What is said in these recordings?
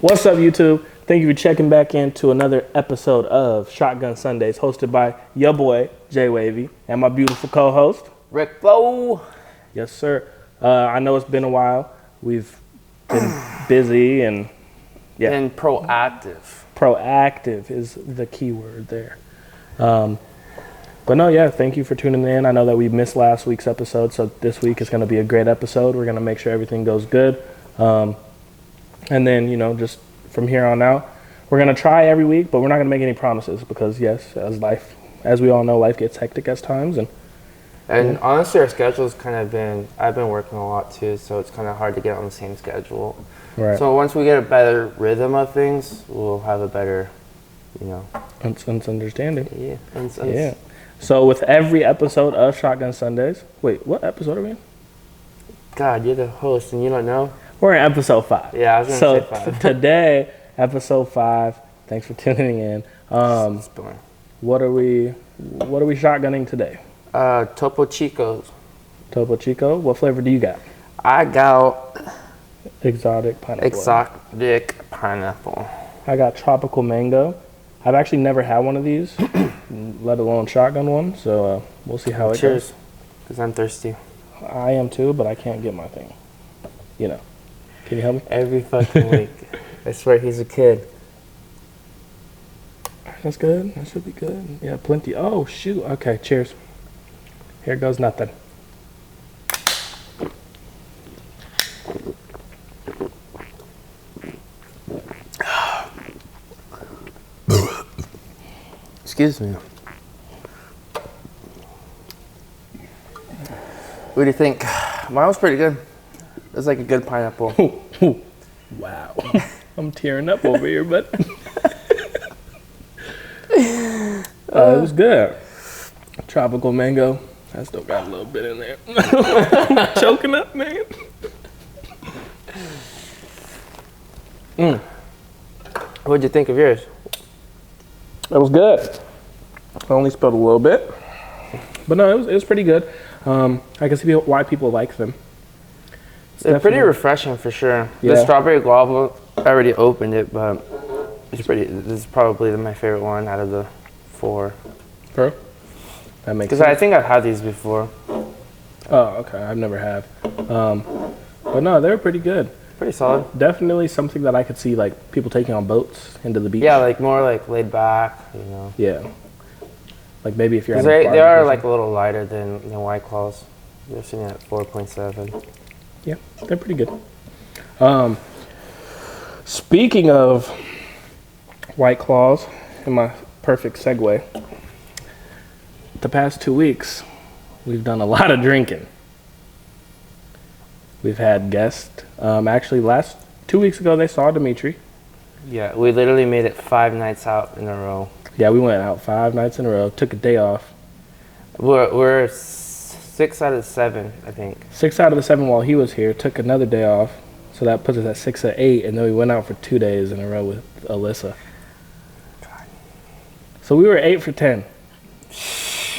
What's up, YouTube? Thank you for checking back into another episode of Shotgun Sundays, hosted by your boy, JWavy, and my beautiful co-host, Ricflo. Yes, sir. I know it's been a while. We've been busy and And proactive. Proactive is the key word there. But no, yeah, thank you for tuning in. I know that we missed last week's episode, so this week is going to be a great episode. We're going to make sure everything goes good. And then, just from here on out, we're going to try every week, but we're not going to make any promises because, yes, as we all know, life gets hectic at times. And honestly, our schedule's I've been working a lot too, so it's kind of hard to get on the same schedule. Right. So once we get a better rhythm of things, we'll have a better, understanding. Yeah. Yeah. So with every episode of Shotgun Sundays, wait, what episode are we in? God, you're the host and you don't know? We're in episode 5. Yeah, I was going to say 5. Today, episode 5. Thanks for tuning in. What are we shotgunning today? Topo Chicos. Topo Chico. What flavor do you got? I got Exotic pineapple. exotic pineapple. I got tropical mango. I've actually never had one of these, let alone shotgun one. So we'll see how it goes. Cheers, because I'm thirsty. I am too, but I can't get my thing. Can you help me? Every fucking week. I swear he's a kid. That's good. That should be good. Yeah, plenty. Oh, shoot. Okay, cheers. Here goes nothing. Excuse me. What do you think? Mine was pretty good. It was like a good pineapple. Wow. I'm tearing up over here, but it was good. Tropical mango. I still got a little bit in there. I'm choking up, man. What'd you think of yours? It was good. I only spilled a little bit, but no, it was pretty good. I can see why people like them. It's pretty refreshing for sure. Yeah. The strawberry guava, I already opened it, but this is probably my favorite one out of the 4. Bro, that makes sense. Because I think I've had these before. Oh, okay. I've never have. But no, they were pretty good. Pretty solid. Definitely something that I could see like people taking on boats into the beach. Yeah, like more like laid back, Yeah. Like maybe if you're. Because they are like a little lighter than White Claws. They're sitting at 4.7. Yeah, they're pretty good. Speaking of White Claws, and my perfect segue, the past 2 weeks, we've done a lot of drinking. We've had guests. Actually, 2 weeks ago, they saw Dimitri. Yeah, we literally made it 5 nights out in a row. Yeah, we went out 5 nights in a row, took a day off. We're 6 out of 7, I think. 6 out of the 7 while he was here, took another day off. So that puts us at 6 or 8, and then we went out for 2 days in a row with Alyssa. God. So we were 8 for 10.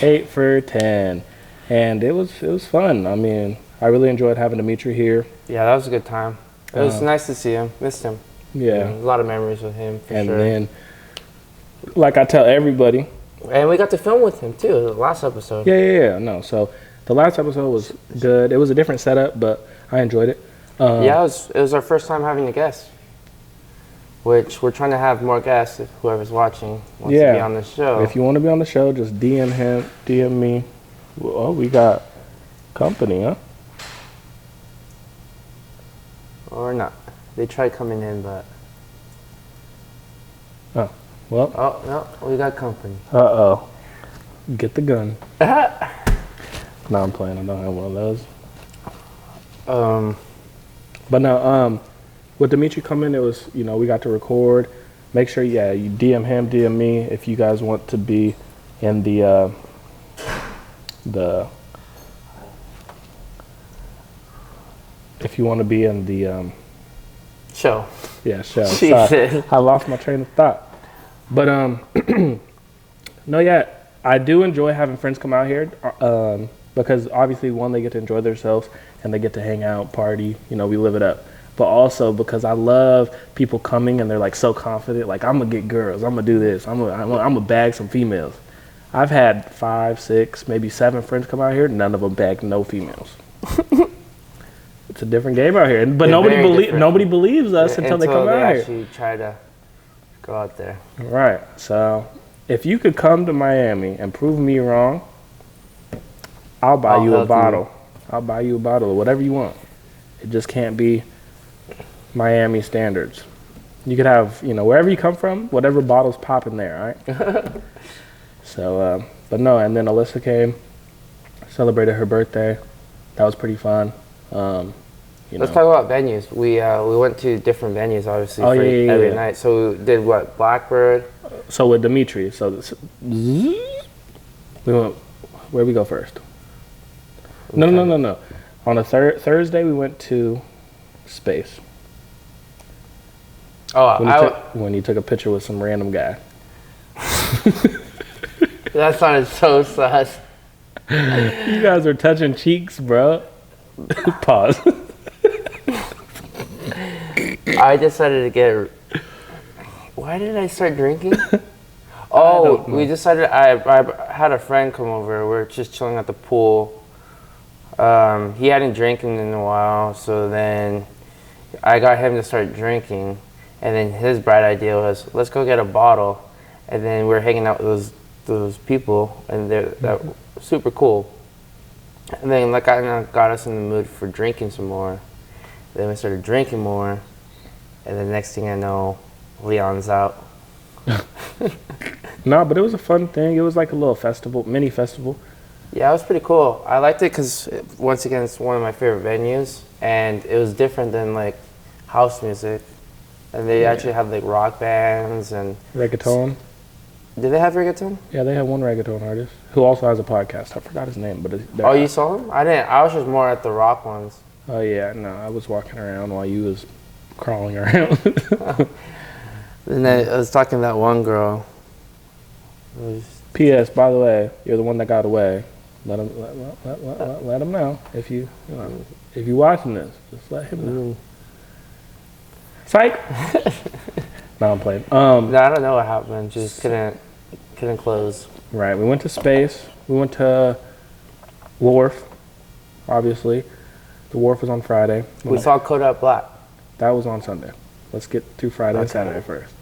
8 for 10. And it was fun. I mean, I really enjoyed having Dimitri here. Yeah, that was a good time. It was nice to see him. Missed him. Yeah. A lot of memories with him, for sure. And then, like I tell everybody. And we got to film with him, too, the last episode. Yeah. No, so the last episode was good. It was a different setup, but I enjoyed it. Yeah, it was our first time having a guest. Which we're trying to have more guests if whoever's watching wants to be on the show. If you want to be on the show, just DM him, DM me. Oh, we got company, huh? Or not. They tried coming in, but... Oh, well. Oh, no, we got company. Uh-oh. Get the gun. No, I'm playing. I don't have one of those. But no, with Dimitri coming, it was, we got to record. Make sure, you DM him, DM me if you guys want to be in the if you want to be in the show. Yeah, show. Jesus. Sorry, I lost my train of thought. But no, yeah, I do enjoy having friends come out here because obviously, one, they get to enjoy themselves and they get to hang out, party, we live it up. but also because I love people coming and they're like so confident. Like, I'm gonna get girls. I'm gonna do this. I'm gonna bag some females. I've had 5, 6, maybe 7 friends come out here. None of them bagged no females. It's a different game out here, but nobody believes us until they come out here. Actually try to go out there. Right. So, if you could come to Miami and prove me wrong, I'll buy you a bottle. I'll buy you a bottle of whatever you want. It just can't be Miami standards. You could have, wherever you come from, whatever bottles pop in there, right? So, but no, and then Alyssa came, celebrated her birthday. That was pretty fun. Let's talk about venues. We went to different venues, obviously, every night. So we did what? Blackbird? So with Dimitri, we went, where'd we go first? No. On a Thursday, we went to Space. Oh, when you took a picture with some random guy. That sounded so sus. You guys are touching cheeks, bro. Pause. I decided to get... Why did I start drinking? Oh, we decided... I had a friend come over. We were just chilling at the pool. He hadn't drinking in a while, so then I got him to start drinking. And then his bright idea was, let's go get a bottle. And then we were hanging out with those people, and they're super cool. And then that kind of got us in the mood for drinking some more. Then we started drinking more, and the next thing I know, Leon's out. No, but it was a fun thing. It was like a little festival, mini festival. Yeah, it was pretty cool. I liked it because, once again, it's one of my favorite venues, and it was different than like house music. And they actually had like rock bands and reggaeton. Did they have reggaeton? Yeah, they had one reggaeton artist who also has a podcast. I forgot his name, but you saw him? I didn't. I was just more at the rock ones. Oh yeah, no, I was walking around while you was crawling around. And I was talking to that one girl. P.S. By the way, you're the one that got away. Let him know if you watching this. Just let him know. Psych. No, I'm playing. No, I don't know what happened. Just couldn't close. Right. We went to Space. We went to Wharf. Obviously, the Wharf was on Friday. We saw Kodak Black. That was on Sunday. Let's get through Friday and Saturday first.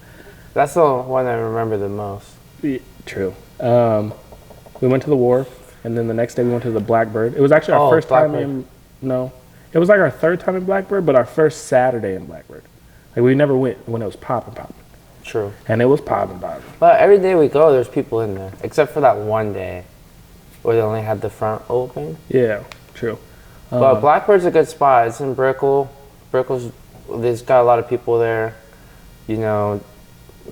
That's the one I remember the most. Yeah, true. We went to the Wharf, and then the next day we went to the Blackbird. It was actually our first time in. No, it was like our third time in Blackbird, but our first Saturday in Blackbird. Like, we never went when it was popping. True. And it was popping. But every day we go, there's people in there, except for that one day where they only had the front open. Yeah, true. But Blackbird's a good spot. It's in Brickell. Brickell's, there's got a lot of people there, and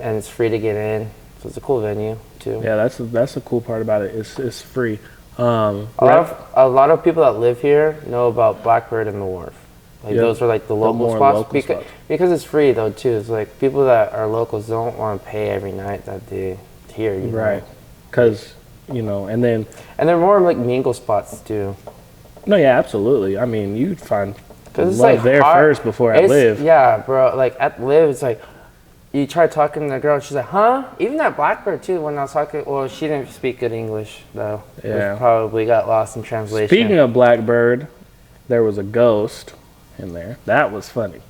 it's free to get in. So it's a cool venue too. Yeah, that's the cool part about it. It's free. A lot of people that live here know about Blackbird and the Wharf. Like, those are like the local spots. Because it's free though too. It's like people that are locals don't want to pay every night that they here. Right. Because and they're more like mingle spots too. No, yeah, absolutely. I mean, you'd find love like there first before at Live. Yeah, bro. Like at Live, it's like you try talking to the girl, and she's like, "Huh?" Even at Blackbird too. When I was talking, well, she didn't speak good English though. Yeah, it probably got lost in translation. Speaking of Blackbird, there was a ghost in there. That was funny.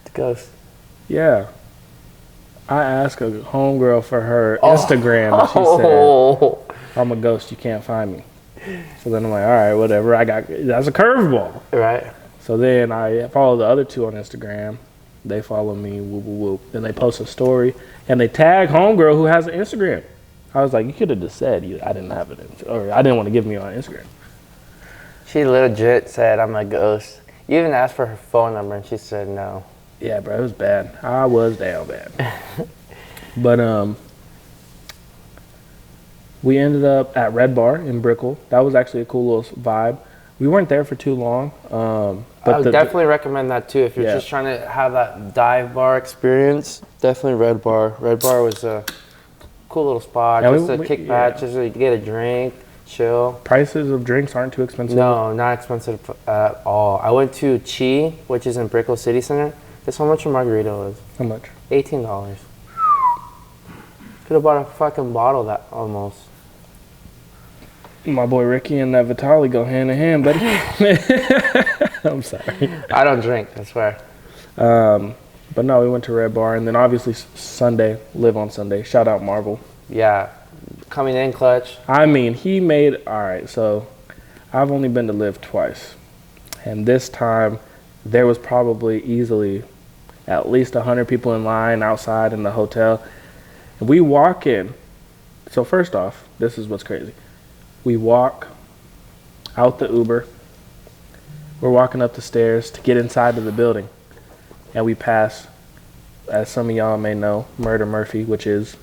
The ghost. Yeah. I asked a homegirl for her Instagram, and she said, "I'm a ghost. You can't find me." So then I'm like, all right, whatever. That's a curveball. Right. So then I follow the other two on Instagram. They follow me, whoop, whoop, whoop. Then they post a story, and they tag homegirl who has an Instagram. I was like, you could have just said I didn't have it, or I didn't want to give me on Instagram. She legit said, I'm a ghost. You even asked for her phone number, and she said no. Yeah, bro, it was bad. I was down bad. But we ended up at Red Bar in Brickell. That was actually a cool little vibe. We weren't there for too long. But I would definitely recommend that too. If you're just trying to have that dive bar experience, definitely Red Bar. Red Bar was a cool little spot. Yeah, just to kick back, just to get a drink, chill. Prices of drinks aren't too expensive? No, not expensive at all. I went to Chi, which is in Brickell City Center. Guess how much a margarita was? How much? $18. Could have bought a fucking bottle that almost. My boy Ricky and that Vitali go hand in hand, buddy. I'm sorry. I don't drink, I swear. But no, we went to Red Bar, and then obviously Sunday, live on Sunday. Shout out Marvel. Yeah, coming in clutch. I mean, he made, all right, so I've only been to live twice. And this time, there was probably easily at least 100 people in line outside in the hotel. And we walk in. So first off, this is what's crazy. We walk out the Uber. We're walking up the stairs to get inside of the building. And we pass, as some of y'all may know, Murder Murphy, which is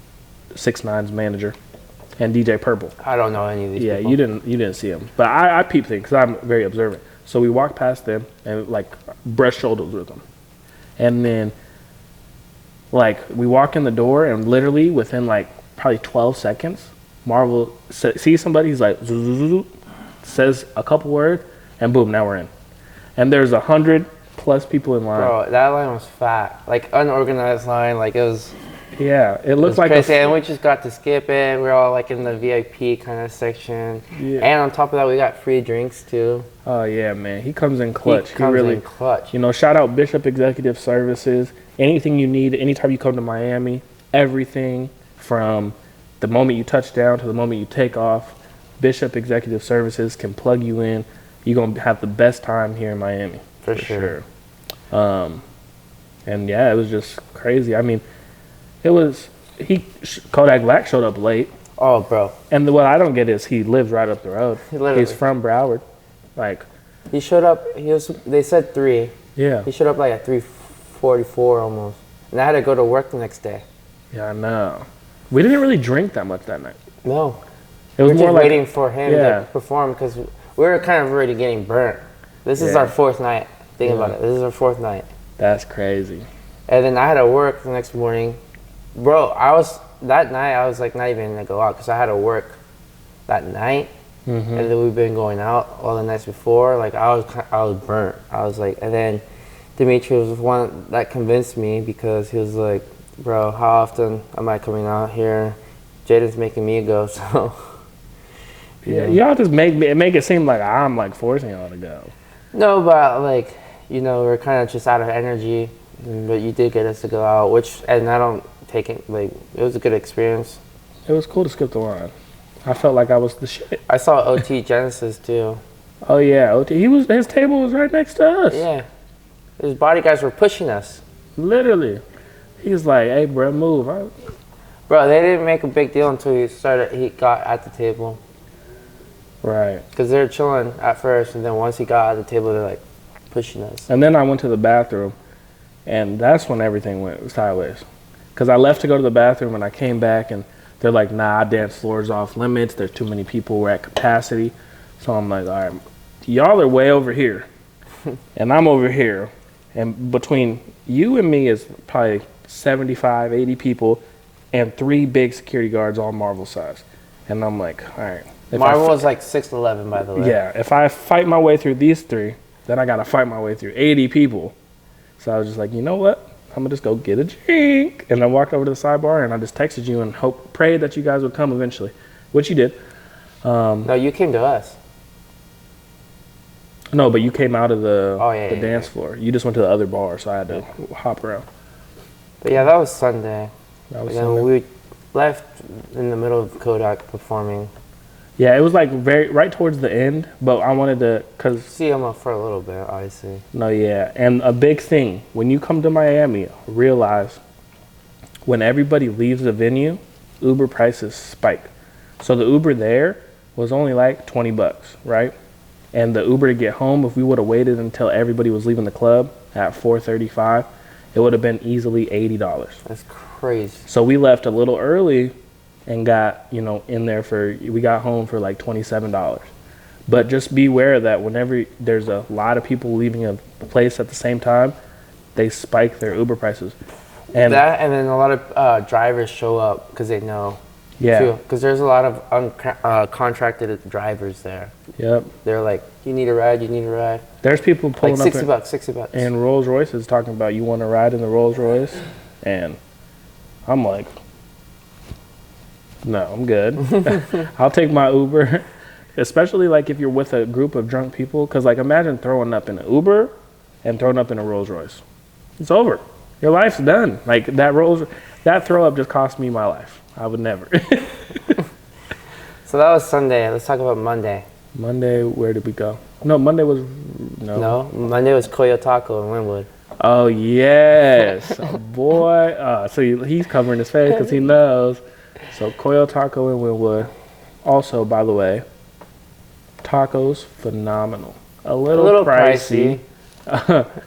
6ix9ine's manager, and DJ Purple. I don't know any of these people. Yeah, you didn't see him. But I peep things because I'm very observant. So we walk past them and like brush shoulders with them. And then like we walk in the door and literally within like probably 12 seconds, Marvel sees somebody, he's like, says a couple words, and boom, now we're in. And there's 100+ people in line. Bro, that line was fat. Like unorganized line, like it was. Yeah, it looked like crazy. And we just got to skip it. We're all like in the VIP kind of section. Yeah. And on top of that, we got free drinks too. Oh yeah, man, he comes in clutch. He really in clutch. You know, shout out Bishop Executive Services. Anything you need, anytime you come to Miami, everything from the moment you touch down to the moment you take off, Bishop Executive Services can plug you in. You're gonna have the best time here in Miami. For sure. And yeah, it was just crazy. I mean, it was Kodak Black showed up late. Oh, bro. And what I don't get is he lives right up the road. He's from Broward. Like he showed up. They said 3. Yeah. He showed up like at 3:44 almost, and I had to go to work the next day. Yeah, I know. We didn't really drink that much that night. No. It was more just like waiting for him to perform because we were kind of already getting burnt. This is our 4th night. Think about it. This is our 4th night. That's crazy. And then I had to work the next morning. Bro, that night I was like not even gonna go out because I had to work that night. Mm-hmm. And then we've been going out all the nights before. Like I was burnt. I was like, and then Dimitri was one that convinced me because he was like, bro, how often am I coming out here? Jaden's making me go, so. Yeah, y'all just make it seem like I'm like forcing y'all to go. No, but like, you know, we're kind of just out of energy. But you did get us to go out, and I don't take it, like, it was a good experience. It was cool to skip the line. I felt like I was the shit. I saw OT Genesis too. Oh yeah, OT. His table was right next to us. Yeah. His bodyguards were pushing us. Literally. He was like, hey bro, move. Bro, they didn't make a big deal until he got at the table. Right. Because they were chilling at first, and then once he got at the table, they're like pushing us. And then I went to the bathroom, and that's when everything went sideways. Because I left to go to the bathroom, and I came back, and they're like, nah, dance floor's off limits. There's too many people. We're at capacity. So I'm like, all right, y'all are way over here, and I'm over here. And between you and me is probably 75, 80 people, and 3 big security guards all Marvel size. And I'm like, all right. Marvel was like 6'11", by the way. Yeah, if I fight my way through these 3, then I got to fight my way through 80 people. So I was just like, you know what? I'm going to just go get a drink. And I walked over to the sidebar, and I just texted you and prayed that you guys would come eventually, which you did. No, you came to us. No, but you came out of the dance floor. You just went to the other bar, so I had to hop around. But yeah, that was Sunday. We left in the middle of Kodak performing. Yeah, it was like right towards the end, but I wanted to, see him up for a little bit, obviously. No, yeah, and a big thing, when you come to Miami, realize when everybody leaves the venue, Uber prices spike. So the Uber there was only like $20, right? And the Uber to get home, if we would have waited until everybody was leaving the club at 4:35, it would have been easily $80. That's crazy. So we left a little early and got, in there we got home for like $27. But just be aware that whenever there's a lot of people leaving a place at the same time, they spike their Uber prices. And then a lot of drivers show up because they know. Yeah. Because there's a lot of contracted drivers there. Yep. They're like, you need a ride, you need a ride. There's people pulling like up $60. in Rolls Royces talking about you want to ride in the Rolls Royce, and I'm like, no, I'm good. I'll take my Uber, especially like if you're with a group of drunk people. Because like imagine throwing up in an Uber and throwing up in a Rolls Royce. It's over. Your life's done. Like that throw up just cost me my life. I would never. So that was Sunday. Let's talk about Monday. Monday, where did we go? No, Monday was No, Monday was Koyo Taco in Wynwood. Oh yes, boy. So he's covering his face because he knows. So Koyo Taco in Wynwood. Also, by the way, tacos phenomenal. A little pricey.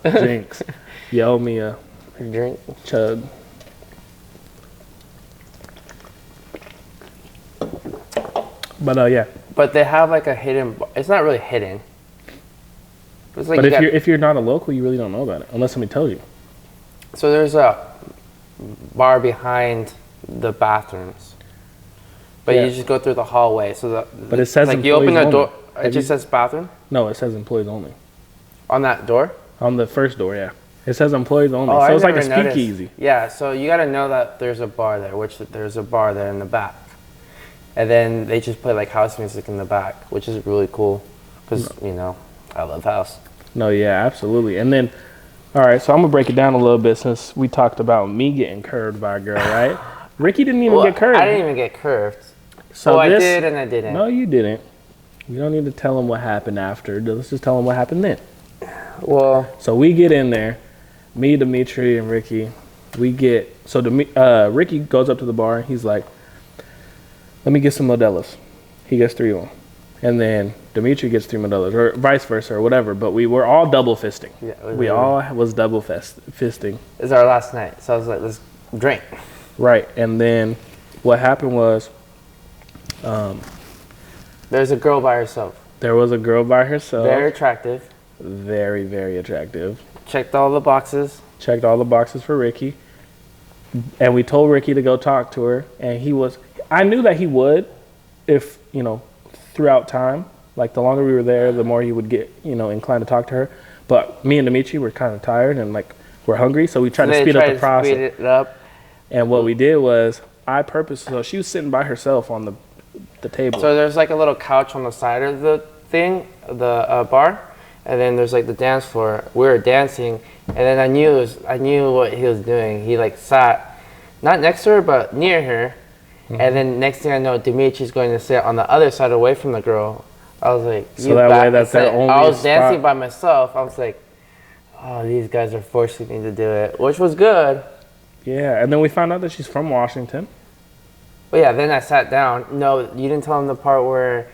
Jinx. You owe me a drink. Chug. But yeah. But they have like a hidden. It's not really hidden. It's like but if you're not a local, you really don't know about it unless somebody tells you. So there's a bar behind the bathrooms, but you just go through the hallway. So but it says like you open the door. Only. It just says bathroom. No, it says employees only. On that door. On the first door, yeah. It says employees only. Oh, so it's like a speakeasy. Noticed. Yeah, so you got to know that there's a bar there, which there's a bar there in the back. And then they just play like house music in the back, which is really cool because, you know, I love house. No, yeah, absolutely. And then, all right, so I'm going to break it down a little bit since we talked about me getting curved by a girl, right? Ricky didn't even get curved. I didn't even get curved. So I did and I didn't. No, you didn't. You don't need to tell him what happened after. Let's just tell him what happened then. Well, so we get in there, me, Dimitri, and Ricky. Ricky goes up to the bar. He's like, let me get some Modelo's. He gets 3 of them. And then Dimitri gets 3 Modelo's, or vice versa, or whatever. But we were all double fisting. Yeah, we all was double fisting. It's our last night. So I was like, let's drink. Right. And then what happened was... there's a girl by herself. There was a girl by herself. Very attractive. Very, very attractive. Checked all the boxes. Checked all the boxes for Ricky. And we told Ricky to go talk to her. And I knew that he would if, you know, throughout time. Like, the longer we were there, the more he would get, you know, inclined to talk to her. But me and Dimitri were kind of tired and, like, we're hungry. So we tried to speed up the process. Speed it up. And what we did was, so she was sitting by herself on the table. So there's, like, a little couch on the side of the thing, the bar. And then there's like the dance floor. We were dancing, and then I knew what he was doing. He like sat, not next to her, but near her. Mm-hmm. And then next thing I know, Dimitri's going to sit on the other side away from the girl. I was like, so that way that's their only I was spot. dancing by myself. I was like, oh, these guys are forcing me to do it, which was good. Yeah, and then we found out that she's from Washington. But yeah, then I sat down. No, you didn't tell them the part where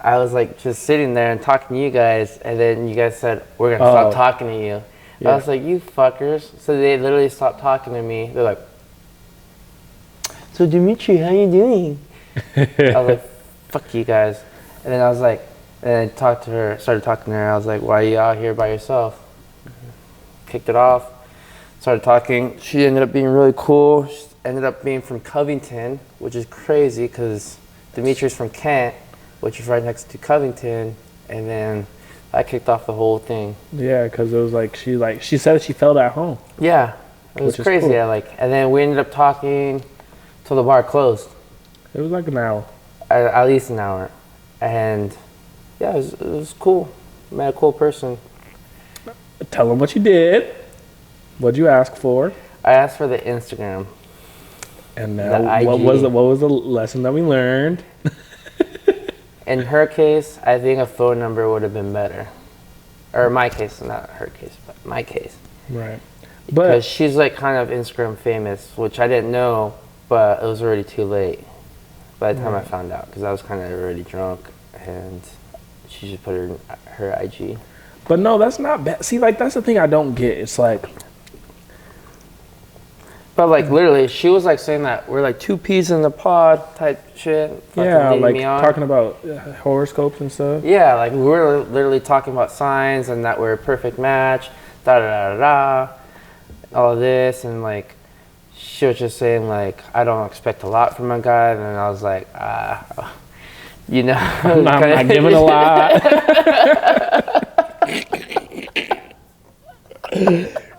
I was like just sitting there and talking to you guys, and then you guys said, we're going to stop talking to you. Yeah. I was like, you fuckers. So they literally stopped talking to me. They're like, so Dimitri, how you doing? I was like, fuck you guys. And then I was like, and I started talking to her. I was like, why are you out here by yourself? Kicked it off, started talking. She ended up being really cool. She ended up being from Covington, which is crazy because Dimitri's from Kent, which is right next to Covington, and then I kicked off the whole thing. Yeah, because it was like she said she felt at home. Yeah, it was crazy. Cool. And then we ended up talking till the bar closed. It was like an hour. At least an hour, and yeah, it was cool. Met a cool person. Tell them what you did. What'd you ask for? I asked for the Instagram. And now, what was the lesson that we learned? In her case, I think a phone number would have been better. Or my case, not her case, but my case. Right. Because she's like kind of Instagram famous, which I didn't know, but it was already too late by the time I found out, because I was kind of already drunk, and she just put her IG. But no, that's not bad. See, like, that's the thing I don't get. It's like... But like literally, she was like saying that we're like 2 peas in the pod type shit. Yeah, like talking about horoscopes and stuff. Yeah, like we were literally talking about signs and that we're a perfect match, da da da da, all of this, and like she was just saying like, I don't expect a lot from a guy, and then I was like, you know, I'm not giving a lot.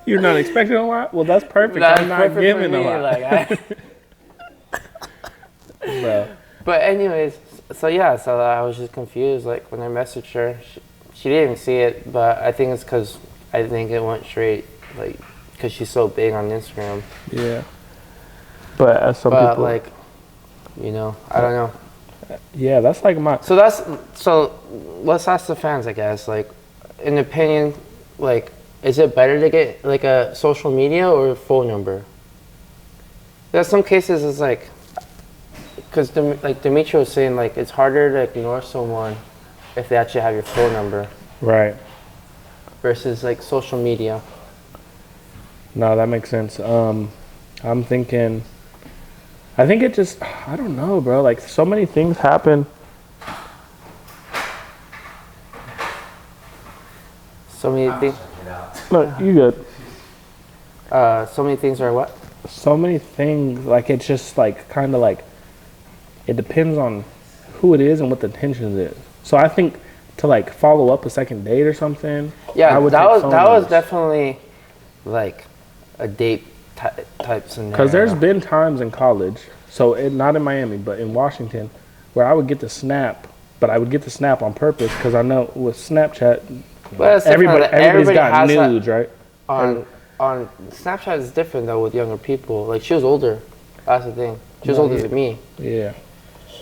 You're not expecting a lot? Well, that's perfect. That's I'm not perfect giving for a me, lot. like, Bro. But anyways, so yeah, so I was just confused. Like when I messaged her, she didn't even see it, but I think it's because I think it went straight, like, because she's so big on Instagram. Yeah. But as some But people, like, you know, I don't know. yeah, that's like my. So let's ask the fans, I guess. Like, in opinion, like, is it better to get like a social media or a phone number? There's some cases it's like, because like Dimitri was saying, like it's harder to ignore someone if they actually have your phone number. Right. Versus like social media. No, that makes sense. I'm thinking. I think it just. I don't know, bro. Like so many things happen. So many things. Look, you good. So many things are what? So many things. Like it's just like kind of like. It depends on who it is and what the intention is. So I think to like follow up a second date or something. Yeah, I would that take phone was numbers. definitely like a date type scenario. Because there's been times in college, so not in Miami, but in Washington, where I would get the snap, but I would get the snap on purpose because I know with Snapchat, But everybody's got has nudes, right? On Snapchat is different though with younger people. Like she was older. That's the thing. She was older than me. Yeah.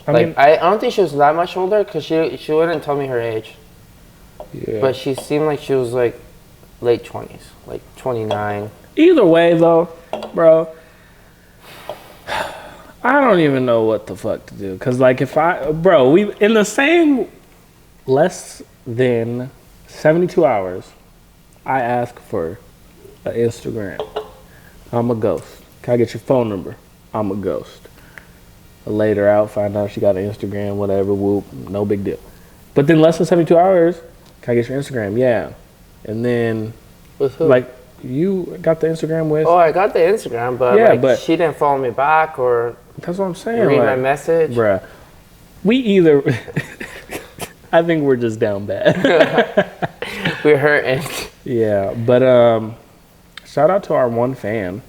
I don't think she was that much older because she wouldn't tell me her age. Yeah. But she seemed like she was like late 20s, like 29. Either way, though, bro, I don't even know what the fuck to do. Because, like, we in the same less than 72 hours, I ask for an Instagram. I'm a ghost. Can I get your phone number? I'm a ghost. Later out, find out she got an Instagram, whatever, whoop, no big deal. But then less than 72 hours, can I get your Instagram? Yeah. And then, With who? like, you got the Instagram with? Oh, I got the Instagram, but, Yeah, like, but- she didn't follow me back or That's what I'm saying. read like, my message. Bruh. We either, I think we're just down bad. We're hurting. Yeah, but shout out to our one fan,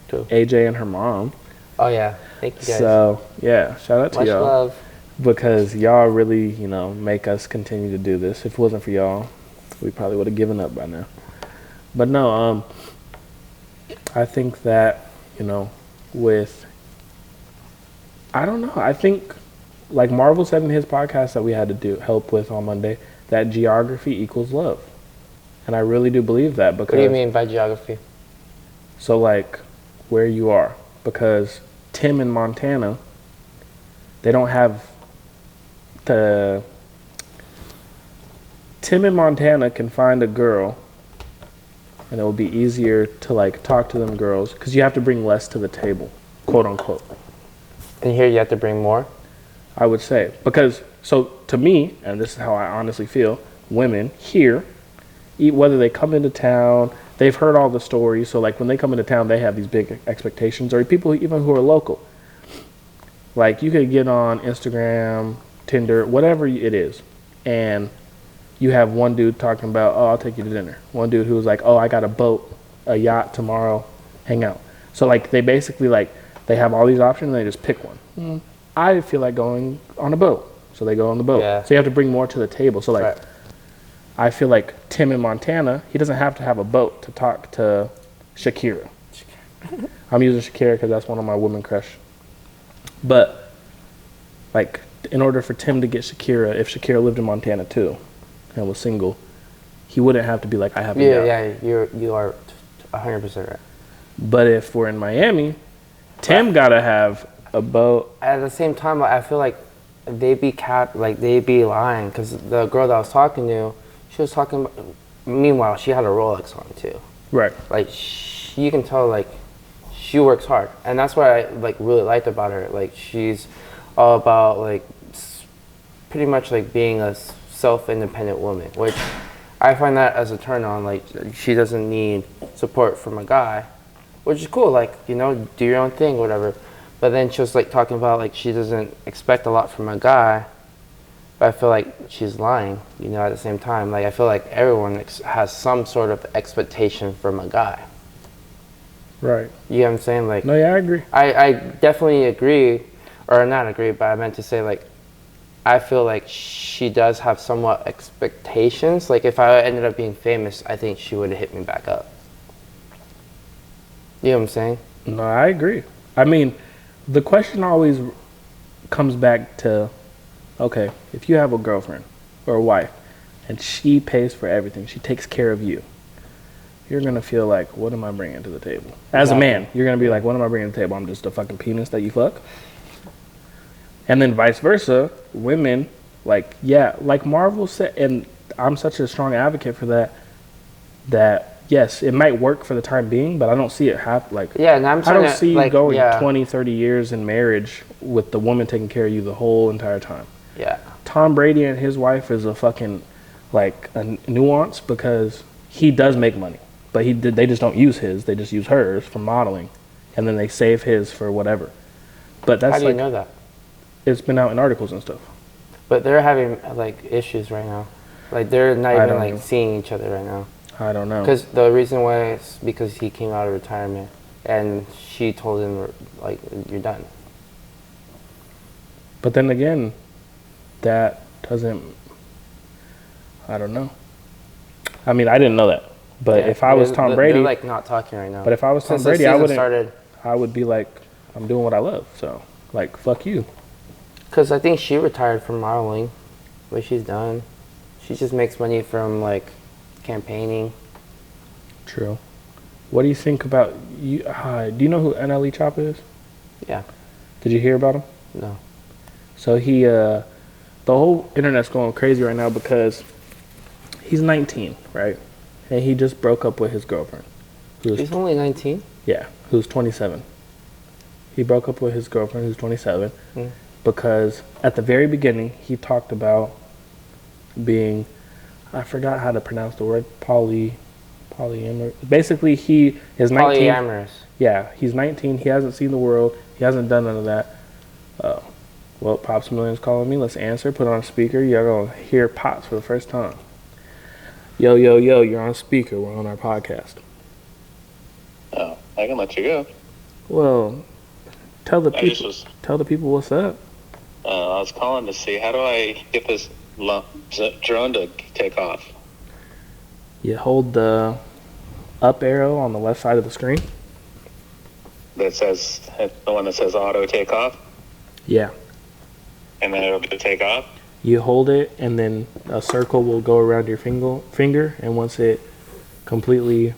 Who? AJ and her mom. Oh, yeah. Thank you guys. So, yeah, shout out to Much y'all. love. Because y'all really, make us continue to do this. If it wasn't for y'all, we probably would have given up by now. But no, I think that, I don't know. I think, like Marvel said in his podcast that we had to help with on Monday, that geography equals love. And I really do believe that because... What do you mean by geography? So, like, where you are. Because Tim in Montana, they don't have the... Tim in Montana can find a girl, and it will be easier to, like, talk to them girls, because you have to bring less to the table, quote unquote. And here you have to bring more? I would say. Because, so, to me, and this is how I honestly feel, women here, whether they come into town, they've heard all the stories, so, like, when they come into town, they have these big expectations, or people even who are local. Like, you could get on Instagram, Tinder, whatever it is, and you have one dude talking about, oh, I'll take you to dinner. One dude who was like, oh, I got a boat, a yacht tomorrow, hang out. So, like, they basically, like, they have all these options, and they just pick one. I feel like going on a boat, so they go on the boat. Yeah. So you have to bring more to the table. So, like, Right. I feel like Tim in Montana, he doesn't have to have a boat to talk to Shakira. I'm using Shakira because that's one of my women crush. But, like, in order for Tim to get Shakira, if Shakira lived in Montana too and was single, he wouldn't have to be like, I have a yacht. Yeah, you are 100% right. But if we're in Miami, Tim gotta have a boat. At the same time, I feel like they be lying because the girl that I was talking to, she was talking about, meanwhile, she had a Rolex on too. Right. Like, you can tell, like, she works hard. And that's what I, like, really liked about her. Like, she's all about, like, pretty much, like, being a self-independent woman, which I find that as a turn on. Like, she doesn't need support from a guy. which is cool. Like, you know, do your own thing, whatever. But then she was like talking about like she doesn't expect a lot from a guy. But I feel like she's lying, you know, at the same time. Like, I feel like everyone has some sort of expectation from a guy. Right. You know what I'm saying? Like, No, yeah, I agree. I definitely agree, or not agree, but I meant to say, like, I feel like she does have somewhat expectations. Like, if I ended up being famous, I think she would have hit me back up. You know what I'm saying? No, I agree. I mean, the question always comes back to, okay, if you have a girlfriend or a wife and she pays for everything, she takes care of you, you're going to feel like, what am I bringing to the table? As a man, you're going to be like, what am I bringing to the table? I'm just a fucking penis that you fuck. And then vice versa, women, like, yeah, like Marvel said, and I'm such a strong advocate for that yes, it might work for the time being, but I don't see it like, yeah, and I don't see you going 20, 30 years in marriage with the woman taking care of you the whole entire time. Yeah. Tom Brady and his wife is a fucking, like, a nuance because he does make money, but they just don't use his, they just use hers for modeling, and then they save his for whatever. But that's How do you know that? It's been out in articles and stuff. But they're having, like, issues right now. Like, they're not even, like, seeing each other right now. I don't know. Because the reason why is because he came out of retirement, and she told him, like, you're done. But then again, that doesn't, I don't know. I mean, I didn't know that. But Yeah, if I was Tom Brady, they're, like, not talking right now. But if I was Tom Since Brady, the season I would be like, I'm doing what I love. So, like, fuck you. Because I think she retired from modeling, but she's done. She just makes money from, like, campaigning. True. What do you think about you? Do you know who NLE Choppa is? Yeah. Did you hear about him? No. So he, the whole internet's going crazy right now because he's 19, right? And he just broke up with his girlfriend. He's only 19? Yeah, who's 27. He broke up with his girlfriend who's 27 because at the very beginning he talked about being, I forgot how to pronounce the word, polyamorous. Basically, he is 19. Polyamorous. Yeah, he's 19. He hasn't seen the world. He hasn't done none of that. Well, Pops Million's calling me. Let's answer. Put on speaker. You're going to hear Pops for the first time. Yo, yo, yo, you're on speaker. We're on our podcast. Oh, I can let you go. Well, tell the people what's up. I was calling to see, how do I get this drone to take off? You hold the up arrow on the left side of the screen. That says, the one that says auto take off? Yeah. And then it'll take off? You hold it, and then a circle will go around your finger, and once it completely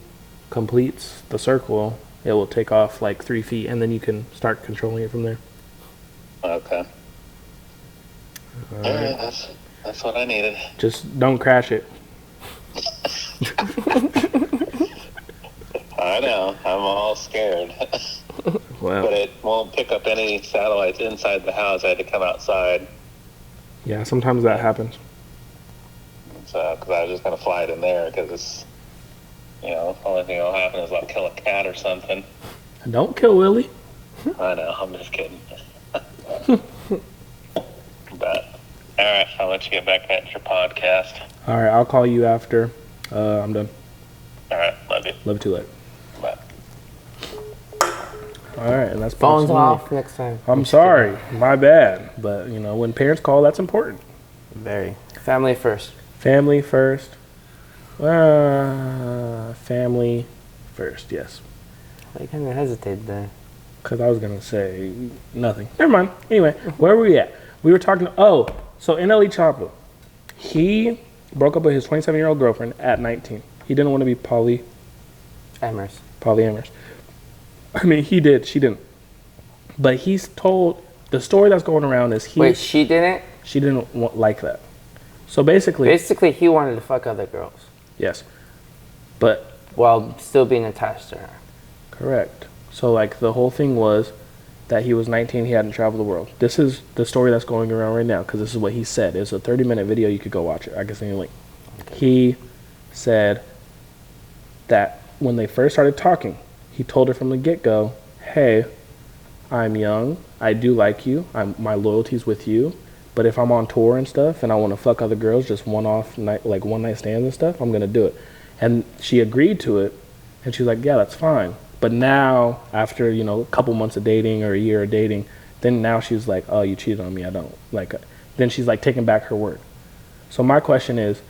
completes the circle, it will take off like 3 feet, and then you can start controlling it from there. Okay. All right, that's what I needed. Just don't crash it. I know. I'm all scared. Wow. But it won't pick up any satellites inside the house. I had to come outside. Yeah, sometimes that happens. So, because I was just going to fly it in there because it's, the only thing that'll happen is I'll kill a cat or something. Don't kill Willie. I know. I'm just kidding. But, all right. I'll let you get back at your podcast. All right, I'll call you after I'm done. All right. Love you. Love you too late. Bye. All right, and that's Phones off next time. I'm sorry, my bad. But when parents call, that's important. Very. Family first. Family first. Family first. Yes. I kind of hesitated there. Because I was gonna say nothing. Never mind. Anyway, where were we at? We were talking. So NLE Choppa, he broke up with his 27-year-old girlfriend at 19. He didn't want to be polyamorous. I mean, he did. She didn't. But he's told the story that's going around is Wait, she didn't? She didn't like that. So basically, he wanted to fuck other girls. Yes. But while still being attached to her. Correct. So like the whole thing was that he was 19. He hadn't traveled the world. This is the story that's going around right now because this is what he said. It's a 30-minute video. You could go watch it. I can send you a link. Okay. He said that when they first started talking, he told her from the get-go, hey, I'm young, I do like you, my loyalty's with you, but if I'm on tour and stuff and I want to fuck other girls, just one-off night, like one-night stands and stuff, I'm gonna do it. And she agreed to it, and she was like, yeah, that's fine. But now, after, you know, a couple months of dating or a year of dating, then now she's like, oh, you cheated on me, I don't. Like, then she's like taking back her word. So my question is,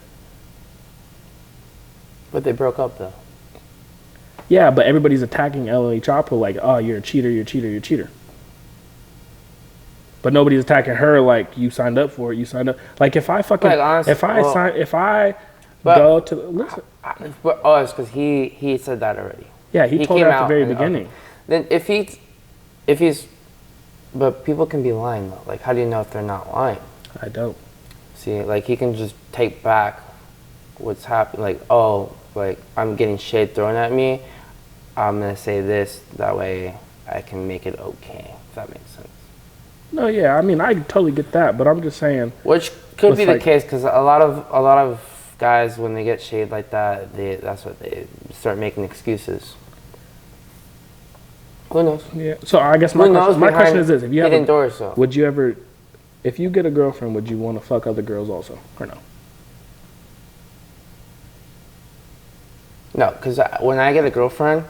But they broke up though. yeah, but everybody's attacking LA Chopper like, oh, you're a cheater, you're a cheater, you're a cheater. But nobody's attacking her like, you signed up for it, you signed up. Like, if I fucking, Like, honestly, if I but- go to, listen, Oh, it's because he said that already. yeah, he told came her at the out very and- beginning. okay. Then if he's, but people can be lying though. Like, how do you know if they're not lying? I don't. See, like, he can just take back what's happened. Like, oh, like, I'm getting shade thrown at me. I'm gonna say this, that way I can make it okay, if that makes sense. No, yeah, I mean, I totally get that, but I'm just saying, Which could It's be the like- case, because a lot of guys, when they get shade like that, that's what they start making excuses. Who knows? yeah. So I guess my Who knows question behind is this: if you have, hidden doors, though? would you ever, if you get a girlfriend, would you want to fuck other girls also, or no? No, because when I get a girlfriend,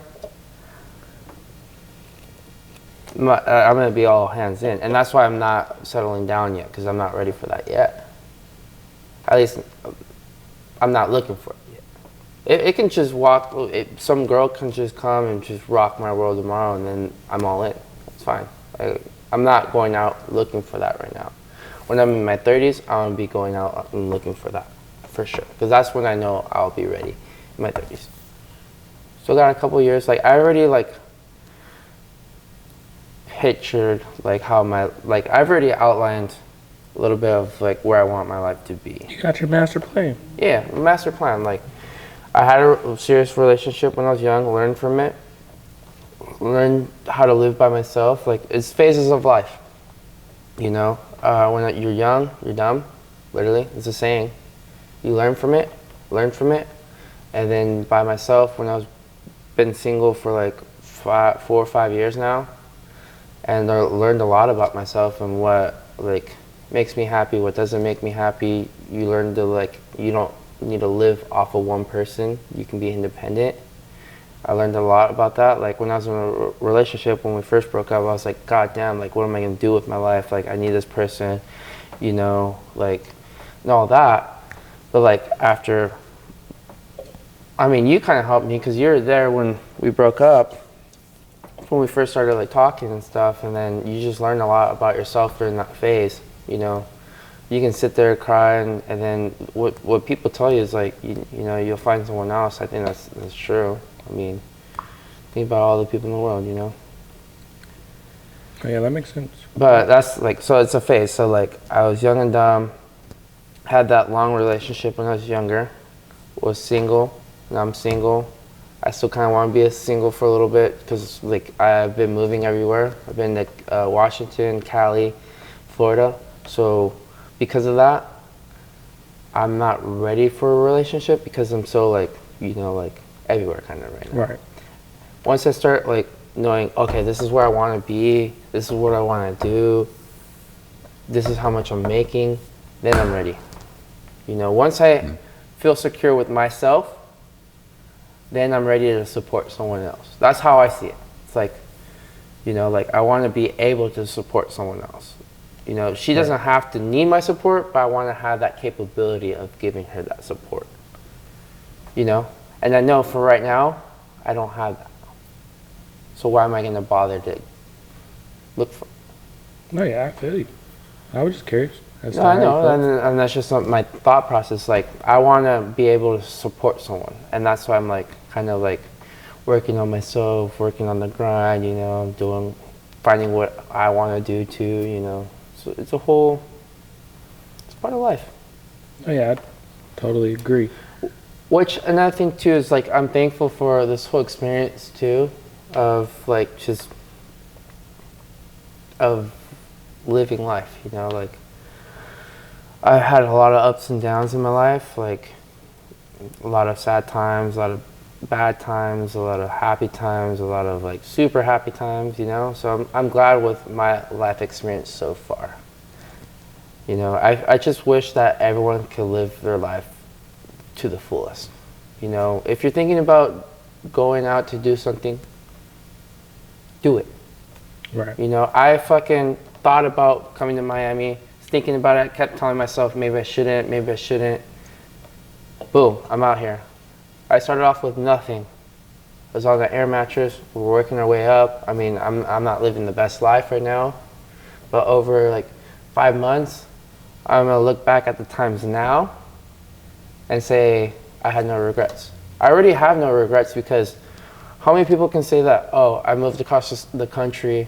I'm gonna be all hands in, and that's why I'm not settling down yet, because I'm not ready for that yet. At least I'm not looking for it yet. It can just some girl can just come and just rock my world tomorrow, and then I'm all in. It's fine. I'm not going out looking for that right now. When I'm in my 30s, I'm gonna be going out and looking for that, for sure, because that's when I know I'll be ready, in my 30s. Still got a couple years. Like, I already pictured how I've already outlined a little bit of where I want my life to be. You got your master plan. Yeah, master plan. Like, I had a serious relationship when I was young, learned from it, learned how to live by myself. Like, it's phases of life, you know? When you're young, you're dumb, literally, it's a saying. You learn from it, and then by myself, when I was been single for 4 or 5 years now, and I learned a lot about myself and what makes me happy, what doesn't make me happy. You learn to you don't need to live off of one person. You can be independent. I learned a lot about that. Like, when I was in a relationship, when we first broke up, I was like, God damn, what am I gonna do with my life? I need this person, you know, and all that. But after, I mean, you kind of helped me because you were there when we broke up, when we first started talking and stuff, and then you just learned a lot about yourself during that phase, you know. You can sit there, cry, and then what people tell you is you know, you'll find someone else. I think that's true. I mean, think about all the people in the world, you know. Oh, yeah, that makes sense. But that's so it's a phase. So I was young and dumb, had that long relationship when I was younger, was single. Now I'm single. I still kind of want to be a single for a little bit because I've been moving everywhere. I've been to Washington, Cali, Florida. So because of that, I'm not ready for a relationship because I'm so you know, everywhere kind of right now. Right. Once I start knowing, okay, this is where I want to be, this is what I want to do, this is how much I'm making, then I'm ready. You know, once I feel secure with myself, then I'm ready to support someone else. That's how I see it. It's you know, I want to be able to support someone else. You know, she doesn't have to need my support, but I want to have that capability of giving her that support. You know? And I know for right now, I don't have that. So why am I going to bother to look for it? No, yeah, I feel you. I was just curious. No, I know, and that's just my thought process. I want to be able to support someone, and that's why I'm kind of working on myself, working on the grind. You know, finding what I want to do too. You know, so it's part of life. Oh, yeah, I totally agree. Which another thing too is I'm thankful for this whole experience too, of just of living life. You know, I've had a lot of ups and downs in my life, a lot of sad times, a lot of bad times, a lot of happy times, a lot of like super happy times, you know. So I'm glad with my life experience so far. You know, I just wish that everyone could live their life to the fullest. You know, if you're thinking about going out to do something, do it. Right. You know, I fucking thought about coming to Miami, thinking about it, kept telling myself maybe I shouldn't, maybe I shouldn't. Boom, I'm out here. I started off with nothing. I was on the air mattress, we're working our way up. I mean, I'm not living the best life right now, but over like 5 months, I'm gonna look back at the times now and say I had no regrets. I already have no regrets because how many people can say that, oh, I moved across the country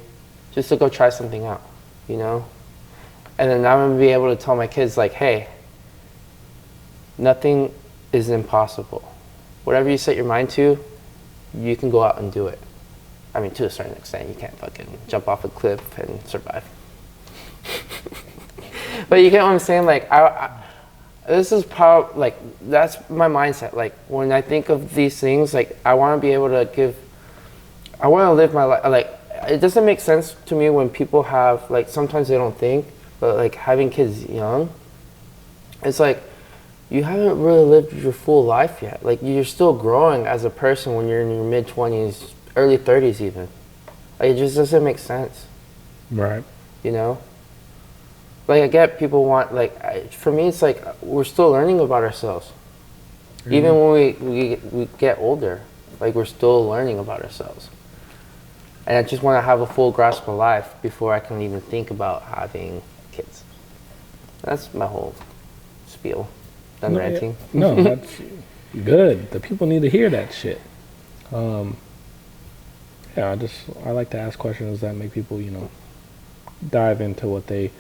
just to go try something out, you know? And then I'm gonna be able to tell my kids like, hey, nothing is impossible. Whatever you set your mind to, you can go out and do it. I mean, to a certain extent, you can't fucking jump off a cliff and survive. But you get what I'm saying? Like, this is probably, like, that's my mindset. Like, when I think of these things, like, I want to be able to I want to live my life. Like, it doesn't make sense to me when people have, like, sometimes they don't think, but, like, having kids young, it's like, you haven't really lived your full life yet. Like, you're still growing as a person when you're in your mid-20s, early 30s even. Like, it just doesn't make sense. Right. You know? Like, I get people want, like, for me, it's like, we're still learning about ourselves. Mm-hmm. Even when we get older, like, we're still learning about ourselves. And I just want to have a full grasp of life before I can even think about having kids. That's my whole spiel. Done ranting. No, that's good. The people need to hear that shit. Yeah, I like to ask questions that make people, you know, dive into what they.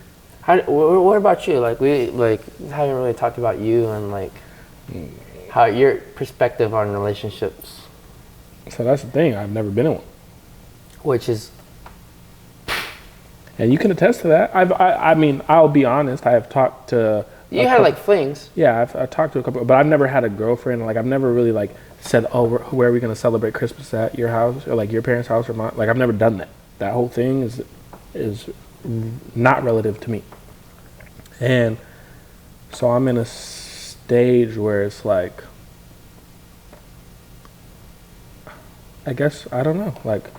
What about you? Like, we haven't really talked about you and like how your perspective on relationships. So that's the thing. I've never been in one. Which is. And you can attest to that. I mean, I'll be honest. I have talked to. You had like flings. Yeah, I've talked to a couple, but I've never had a girlfriend. Like, I've never really like said, oh, where are we gonna celebrate Christmas at your house or like your parents' house or mine? Like, I've never done that. That whole thing is not relative to me. And so I'm in a stage where it's like, I guess, I don't know. Like,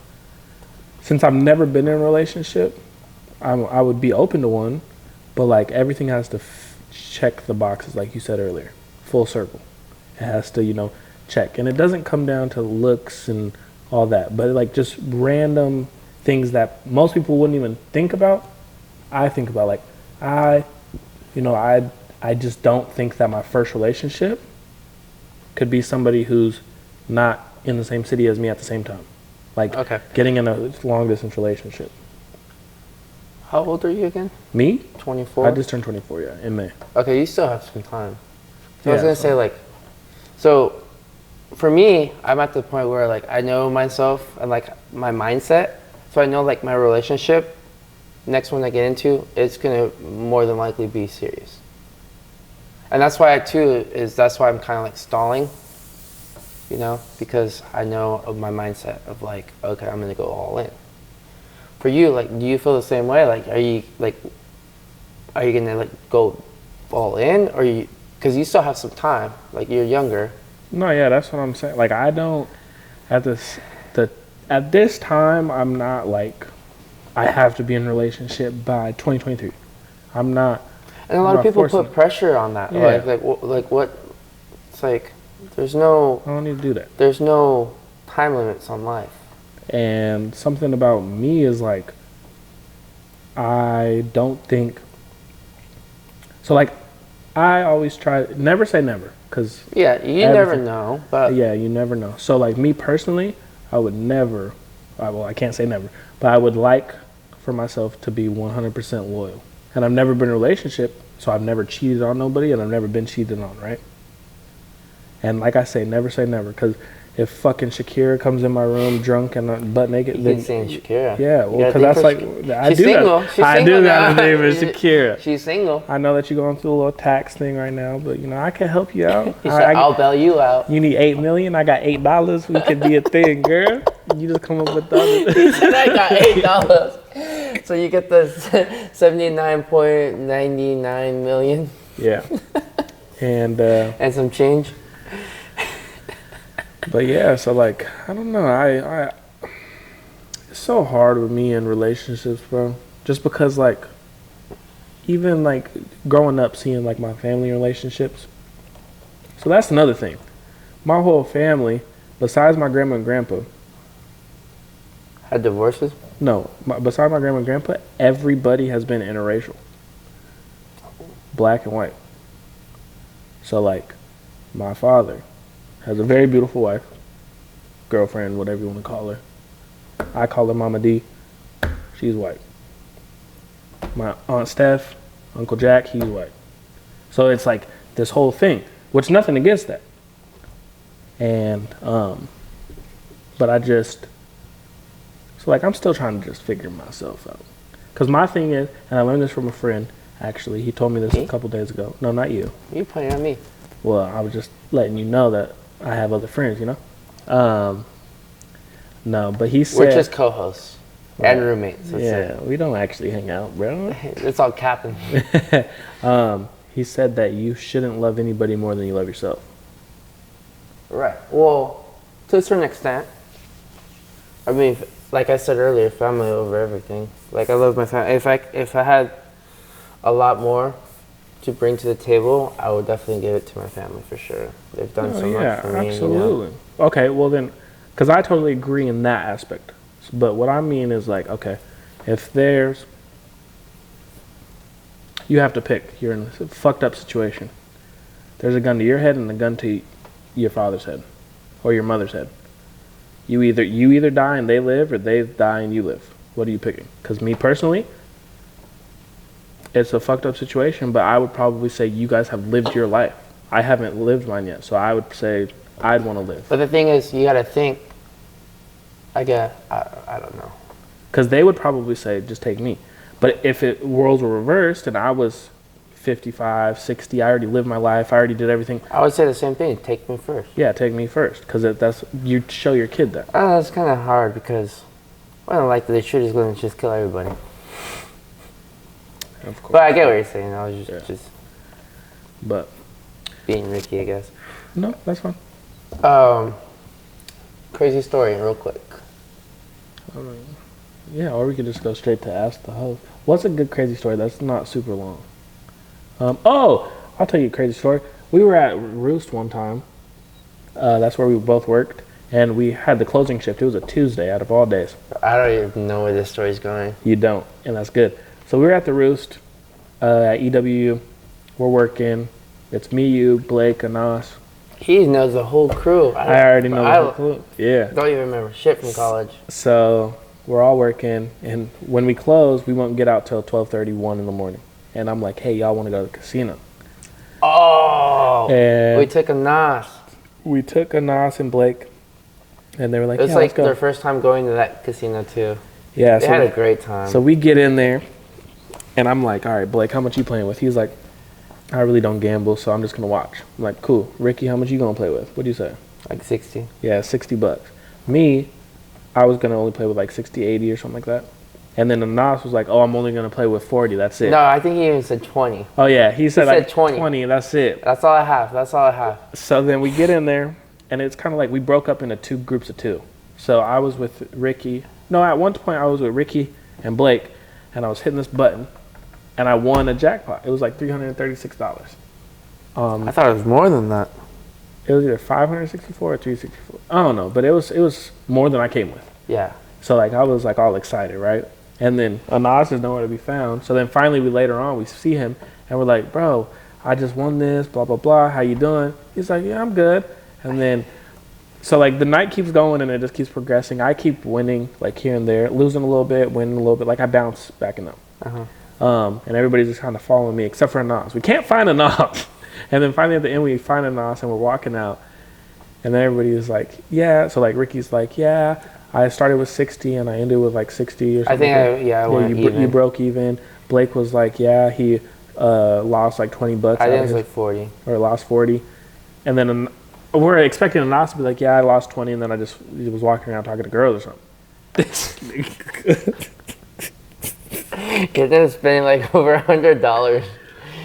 since I've never been in a relationship, I would be open to one, but like everything has to check the boxes, like you said earlier, full circle. It has to, you know, check. And it doesn't come down to looks and all that, but like just random things that most people wouldn't even think about. I think about, like, I just don't think that my first relationship could be somebody who's not in the same city as me at the same time. Like, okay, getting in a long distance relationship. How old are you again? Me? 24? I just turned 24, yeah, in May. Okay, you still have some time. So yeah, I was going to say, like, so for me, I'm at the point where, like, I know myself and, like, my mindset. So I know, like, my relationship, next one I get into, it's going to more than likely be serious. And that's why that's why I'm kind of, like, stalling, you know, because I know of my mindset of, like, okay, I'm going to go all in. For you, like, do you feel the same way? Like, are you gonna like go all in, or you? Because you still have some time. Like, you're younger. No, yeah, that's what I'm saying. Like, I don't at this time. I'm not like I have to be in a relationship by 2023. I'm not. And a lot of people put pressure on that. Yeah. Like what? It's like there's no. I don't need to do that. There's no time limits on life. And something about me is like, I don't think, so like, I always try, never say never, because. Yeah, you never know, but. Yeah, you never know. So like me personally, I would never, well, I can't say never, but I would like for myself to be 100% loyal. And I've never been in a relationship, so I've never cheated on nobody, and I've never been cheated on, right? And like I say never, because if fucking Shakira comes in my room drunk and butt naked, You then keep saying Shakira. yeah, well, You because gotta that's like think I She's do single. that. She's I single do got now. a name is Shakira. She's single. I know that you're going through a little tax thing right now, but I can help you out. He said, I'll bail you out. You need $8 million. I got $8. We could be a thing, girl. You just come up with the other. He said, I got $8. So you get the 79.99 million. Yeah. And some change. but yeah, so like I don't know. I it's so hard with me in relationships, bro. Just because like even like growing up seeing like my family relationships. So that's another thing. My whole family, besides my grandma and grandpa, Had divorces? no, besides my grandma and grandpa, everybody has been interracial. Black and white. So like my father has a very beautiful wife, girlfriend, whatever you want to call her. I call her Mama D. She's white. My Aunt Steph, Uncle Jack, he's white. So it's like this whole thing, which nothing against that. And but I just so like I'm still trying to just figure myself out. Cause my thing is, and I learned this from a friend. Actually, he told me this Me? a couple days ago. No, not you. You pointing at me. Well, I was just letting you know that I have other friends, No, but he said... We're just co-hosts and roommates. That's yeah, we don't actually hang out, bro. It's all capping. He said that you shouldn't love anybody more than you love yourself. Right. Well, to a certain extent. I mean, like I said earlier, family over everything. Like I love my family. If I had a lot more to bring to the table, I would definitely give it to my family for sure. They've done so much for me. Absolutely. Okay, well then, because I totally agree in that aspect. But what I mean is like, okay, if you have to pick. You're in a fucked up situation. There's a gun to your head and a gun to your father's head or your mother's head. You either die and they live, or they die and you live. What are you picking? Because me personally, it's a fucked up situation, but I would probably say you guys have lived your life. I haven't lived mine yet, so I would say I'd want to live. But the thing is, you gotta think. I don't know. Because they would probably say, just take me. But if roles were reversed and I was 55, 60, I already lived my life, I already did everything. I would say the same thing. Take me first. Yeah, take me first. Because that's you show your kid that. That's kind of hard because I don't like that they should just kill everybody. Of course. But I get what you're saying. I was just But being Ricky, I guess. no, that's fine. Crazy story, real quick. Yeah, or we could just go straight to ask the host. What's a good crazy story that's not super long? I'll tell you a crazy story. We were at Roost one time. That's where we both worked, and we had the closing shift. It was a Tuesday out of all days. I don't even know where this story's going. You don't, and that's good. So we were at the Roost at EWU. We're working. It's me, you, Blake, Anas. He knows the whole crew. I already know the whole crew. Yeah. Don't even remember shit from college. So we're all working, and when we close, we won't get out till 12:31 in the morning. And I'm like, hey, y'all want to go to the casino? Oh, And we took a Nas. we took Anas and Blake, and they were like, It was yeah, like let's go. their first time going to that casino too. Yeah, They had a great time. So we get in there, and I'm like, all right, Blake, how much you playing with? He's like, I really don't gamble, so I'm just going to watch. I'm like, cool. Ricky, how much you going to play with? What do you say? Like 60. Yeah, $60. Me, I was going to only play with like 60, 80 or something like that. And then Anas was like, oh, I'm only going to play with 40. That's it. No, I think he even said 20. Oh, yeah. He said like 20. 20. That's it. That's all I have. That's all I have. So then we get in there, and it's kind of like we broke up into two groups of two. So I was with Ricky. No, at one point I was with Ricky and Blake, and I was hitting this button, and I won a jackpot. It was like $336. I thought it was more than that. It was either 564 or 364. I don't know, but it was more than I came with. Yeah. So like I was like all excited, right? And then Anas is nowhere to be found. So then finally later on we see him, and we're like, bro, I just won this, blah blah blah. How you doing? He's like, yeah, I'm good. And then so like the night keeps going and it just keeps progressing. I keep winning like here and there, losing a little bit, winning a little bit. Like I bounce back and up. And everybody's just kind of following me except for Anas. We can't find Anas. And then finally at the end we find Anas and we're walking out. And then everybody is like, yeah. So like Ricky's like, yeah, I started with 60 and I ended with like 60 or something. I went even. You broke even. Blake was like, yeah, he lost like $20. I think it was like 40. Or lost 40. And then we're expecting Anas to be like, yeah, I lost 20, and then I just was walking around talking to girls or something. Get them spending like over $100.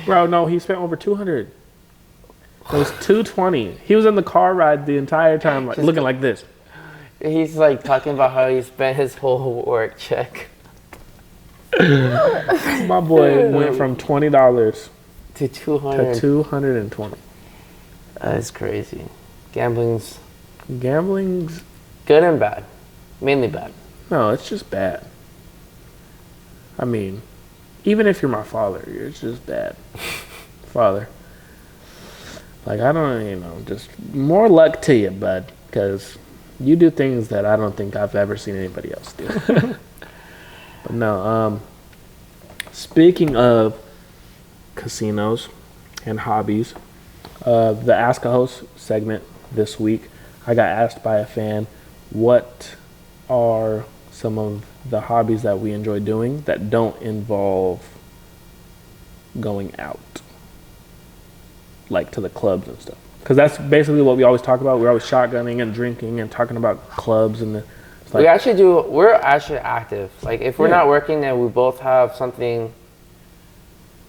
Bro, no, he spent over 200. It was 220. He was in the car ride the entire time, like looking like this. He's like talking about how he spent his whole work check. My boy went from $20 to 200 to 220. That is crazy. Gambling's good and bad. Mainly bad. No, it's just bad. I mean, even if you're my father, it's just bad. Father. Like, I don't, just more luck to you, bud, because you do things that I don't think I've ever seen anybody else do. But no, speaking of casinos and hobbies, the Ask a Host segment this week, I got asked by a fan, what are some of the hobbies that we enjoy doing that don't involve going out, like to the clubs and stuff? Because that's basically what we always talk about. We're always shotgunning and drinking and talking about clubs and it's like, we're actually active. Like if we're not working and we both have something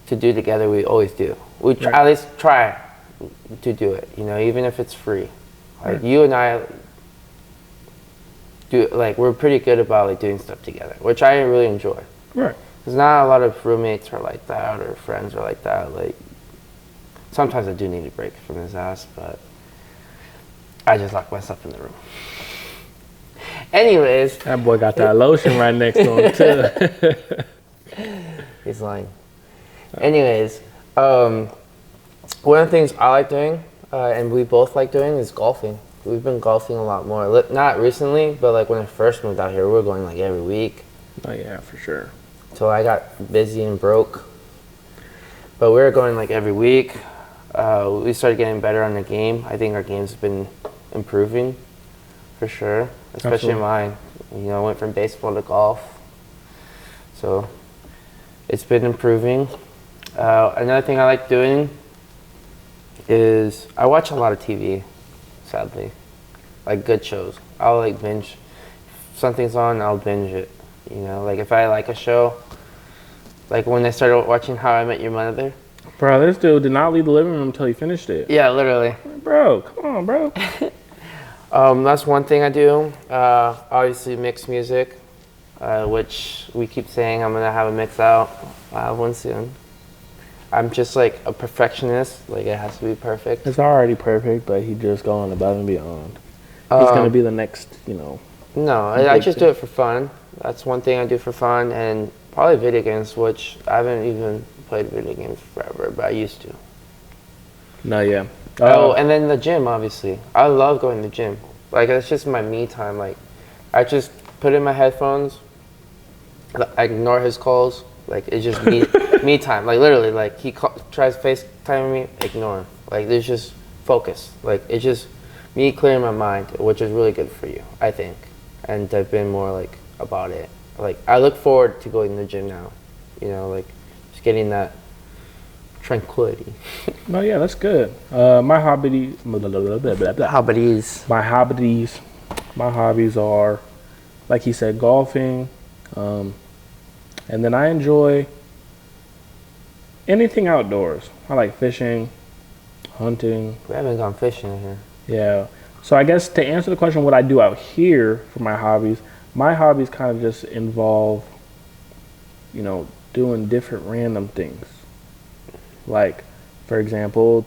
to do together, we always do. We at least try to do it, even if it's free. Like you and I do, like we're pretty good about like doing stuff together, which I really enjoy. Right. There's not a lot of roommates are like that or friends are like that. Like sometimes I do need a break from his ass, but I just lock myself in the room. Anyways. That boy got that lotion right next to him too. He's lying. Anyways, one of the things I like doing, and we both like doing, is golfing. We've been golfing a lot more. Not recently, but like when I first moved out here, we were going like every week. Oh yeah, for sure. So I got busy and broke. But we were going like every week. We started getting better on the game. I think our game's been improving, for sure. Especially mine. I went from baseball to golf. So it's been improving. Another thing I like doing is I watch a lot of TV, sadly. Like good shows. I'll like binge. If something's on, I'll binge it. Like if I like a show, like when I started watching How I Met Your Mother. Bro, this dude did not leave the living room until he finished it. Yeah, literally. Bro, come on, bro. That's one thing I do. Obviously mix music, which we keep saying I'm gonna have a mix out. I'll have one soon. I'm just like a perfectionist. Like it has to be perfect. It's already perfect, but he just going above and beyond. He's gonna be the next, No, I just do it for fun. That's one thing I do for fun, and probably video games, which I haven't even played video games forever, but I used to. No, yeah. And then the gym, obviously. I love going to the gym. Like it's just my me time. Like I just put in my headphones. I ignore his calls. Like it's just me time. Like literally, like he tries FaceTiming me, ignore him. Like there's just focus. Like it's just me clearing my mind, which is really good for you, I think. And I've been more like about it. Like I look forward to going to the gym now. Like just getting that tranquility. No, yeah, that's good. My hobbies are, like he said, golfing, and then I enjoy anything outdoors. I like fishing, hunting. We haven't gone fishing in here. Yeah. So I guess to answer the question, what I do out here for my hobbies kind of just involve, doing different random things. Like, for example,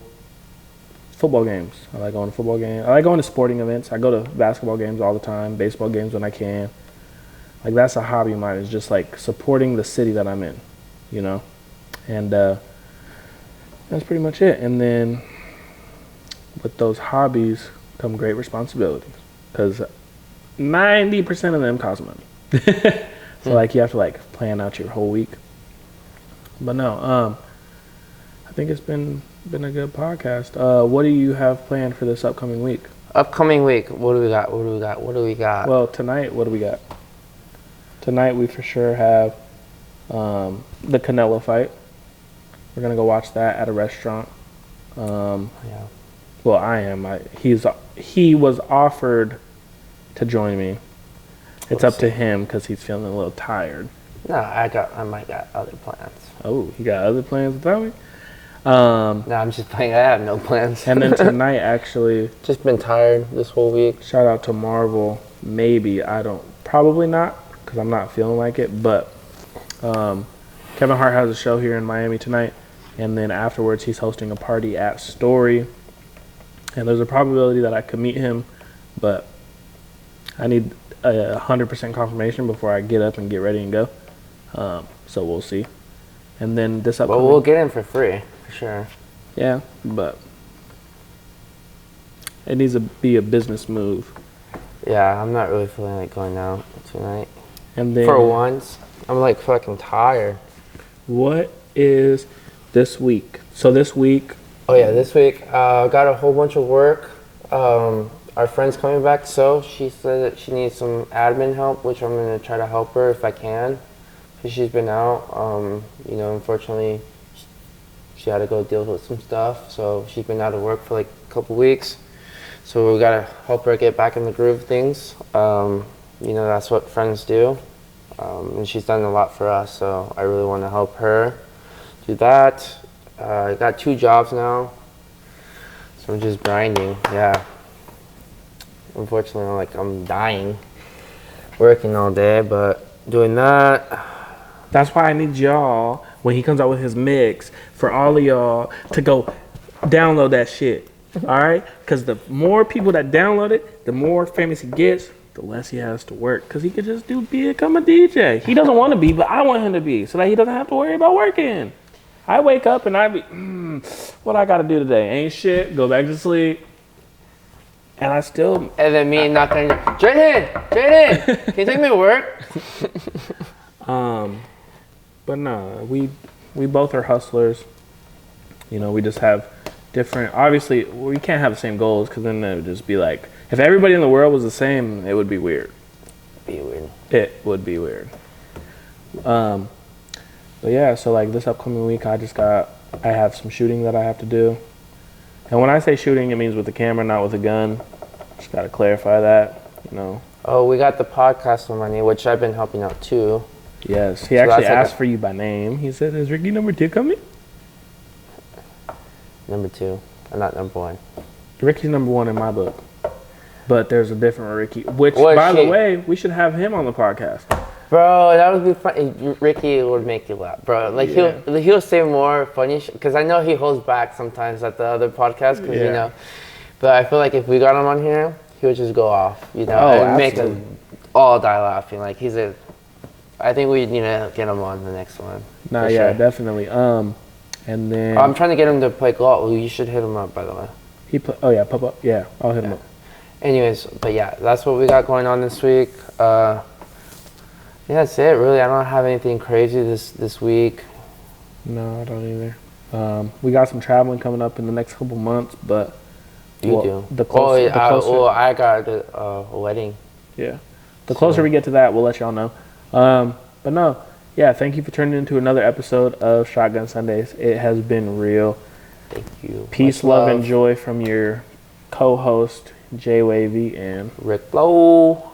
football games. I like going to football games. I like going to sporting events. I go to basketball games all the time, baseball games when I can. Like, that's a hobby of mine, is just, like, supporting the city that I'm in, And that's pretty much it. And then with those hobbies come great responsibilities, because 90% of them cost money. So, like, you have to, like, plan out your whole week. But no, I think it's been a good podcast. What do you have planned for this upcoming week? upcoming week, what do we got? Well, tonight, what do we got? Tonight, we for sure have the Canelo fight. We're going to go watch that at a restaurant. Yeah. Well, I am. He was offered to join me. It's up to him because he's feeling a little tired. No, I might got other plans. Oh, you got other plans without me? No, I'm just playing. I have no plans. And then tonight, actually, just been tired this whole week. shout out to Marvel. Maybe, probably not, because I'm not feeling like it, but Kevin Hart has a show here in Miami tonight, and then afterwards he's hosting a party at Story, and there's a probability that I could meet him, but I need 100% confirmation before I get up and get ready and go, so we'll see. And then this upcoming... Well, we'll get in for free, for sure. Yeah, but it needs to be a business move. Yeah, I'm not really feeling like going out tonight. And then for once, I'm like fucking tired. What is this week? So this week... Oh yeah, this week, got a whole bunch of work. Our friend's coming back, so she said that she needs some admin help, which I'm gonna try to help her if I can. Because she's been out, unfortunately, she had to go deal with some stuff, so she's been out of work for like a couple weeks. So we gotta help her get back in the groove of things. That's what friends do. And she's done a lot for us, so I really want to help her do that. I got 2 jobs now, so I'm just grinding, yeah. Unfortunately, I'm dying, working all day, but doing that. That's why I need y'all, when he comes out with his mix, for all of y'all to go download that shit, all right? Because the more people that download it, the more famous he gets, the less he has to work. Because he could just become a DJ. He doesn't want to be, but I want him to be, so that he doesn't have to worry about working. I wake up and I be, what I got to do today? Ain't shit, go back to sleep. And I still... And then me knocking, Jaden, can you take me to work? But no, we both are hustlers. We just have different... Obviously, we can't have the same goals, because then it would just be like... If everybody in the world was the same, it would be weird. It would be weird. But yeah, so this upcoming week, I have some shooting that I have to do. And when I say shooting, it means with the camera, not with a gun. Just got to clarify that, Oh, we got the podcast money, which I've been helping out too. Yes, he actually asked for you by name. He said, is Ricky number 2 coming? Number 2, and not number 1. Ricky's number 1 in my book. But there's a different Ricky, which, by the way, we should have him on the podcast. Bro, that would be funny. Ricky would make you laugh, bro. He'll say more funny shit, because I know he holds back sometimes at the other podcast, because, But I feel like if we got him on here, he would just go off, and make us all die laughing. I think we need to get him on the next one. Nah, yeah, sure. Definitely. And then... I'm trying to get him to play golf. You should hit him up, by the way. Pop up. Yeah, I'll hit him up. Anyways, but yeah, that's what we got going on this week. Yeah, that's it, really. I don't have anything crazy this week. No, I don't either. We got some traveling coming up in the next couple months, but... You do? The closer... I got a wedding. Yeah. The closer we get to that, we'll let y'all know. But no, yeah, thank you for turning into another episode of Shotgun Sundays. It has been real. Thank you. Peace, love, and joy from your co-host, JWavy and Ricflo.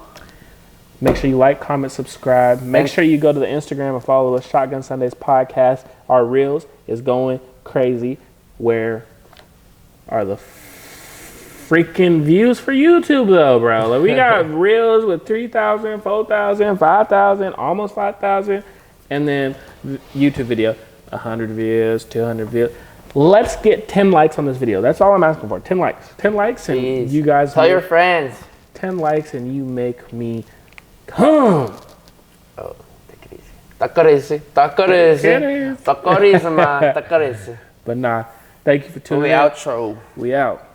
Make sure you like, comment, subscribe. Make sure you go to the Instagram and follow us, Shotgun Sundays Podcast. Our Reels is going crazy. Where are the freaking views for YouTube, though, bro? We got Reels with 3,000, 4,000, 5,000, almost 5,000. And then YouTube video, 100 views, 200 views. Let's get 10 likes on this video. That's all I'm asking for. 10 likes. 10 likes, and Jeez. You guys... Tell your friends. 10 likes, and you make me come. Oh, take it easy. Takarese. But nah, thank you for tuning in. Outro. We out.